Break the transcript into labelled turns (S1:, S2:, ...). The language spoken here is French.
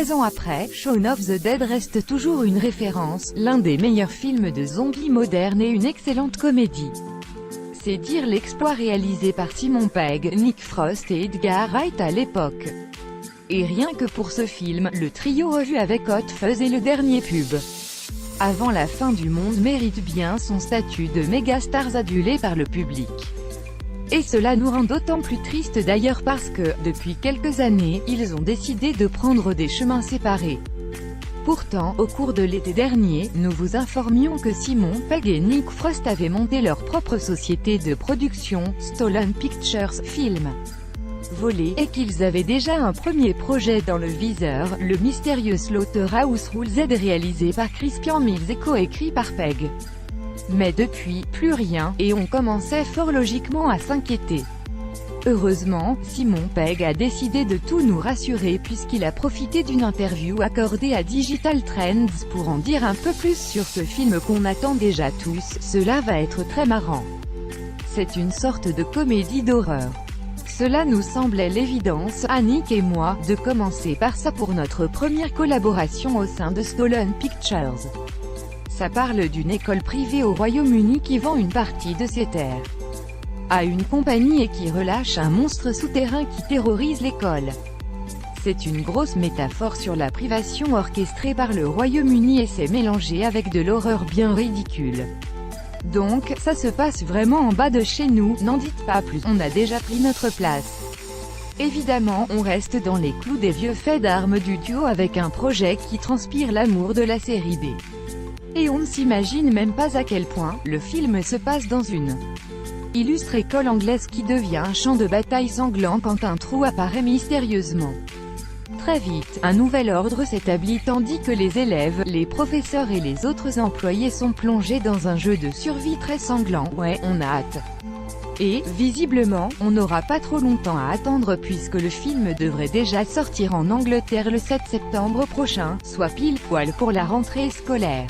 S1: 13 ans après, Shaun of the Dead reste toujours une référence, l'un des meilleurs films de zombies modernes et une excellente comédie. C'est dire l'exploit réalisé par Simon Pegg, Nick Frost et Edgar Wright à l'époque. Et rien que pour ce film, le trio revu avec Hot Fuzz et le dernier pub avant la fin du monde mérite bien son statut de mégastars adulés par le public. Et cela nous rend d'autant plus tristes d'ailleurs parce que, depuis quelques années, ils ont décidé de prendre des chemins séparés. Pourtant, au cours de l'été dernier, nous vous informions que Simon Pegg et Nick Frost avaient monté leur propre société de production, Stolen Pictures Film Volé, et qu'ils avaient déjà un premier projet dans le viseur, le mystérieux Slaughterhouse Rule Z réalisé par Crispian Mills et coécrit par Pegg. Mais depuis, plus rien, et on commençait fort logiquement à s'inquiéter. Heureusement, Simon Pegg a décidé de tout nous rassurer puisqu'il a profité d'une interview accordée à Digital Trends pour en dire un peu plus sur ce film qu'on attend déjà tous. Cela va être très marrant. C'est une sorte de comédie d'horreur. Cela nous semblait l'évidence, à Nick et moi, de commencer par ça pour notre première collaboration au sein de Stolen Pictures. Ça parle d'une école privée au Royaume-Uni qui vend une partie de ses terres à une compagnie et qui relâche un monstre souterrain qui terrorise l'école. C'est une grosse métaphore sur la privation orchestrée par le Royaume-Uni et c'est mélangé avec de l'horreur bien ridicule. Donc, ça se passe vraiment en bas de chez nous, n'en dites pas plus, on a déjà pris notre place. Évidemment, on reste dans les clous des vieux faits d'armes du duo avec un projet qui transpire l'amour de la série B. Et on ne s'imagine même pas à quel point, le film se passe dans une illustre école anglaise qui devient un champ de bataille sanglant quand un trou apparaît mystérieusement. Très vite, un nouvel ordre s'établit tandis que les élèves, les professeurs et les autres employés sont plongés dans un jeu de survie très sanglant. Ouais, on a hâte. Et, visiblement, on n'aura pas trop longtemps à attendre puisque le film devrait déjà sortir en Angleterre le 7 septembre prochain, soit pile poil pour la rentrée scolaire.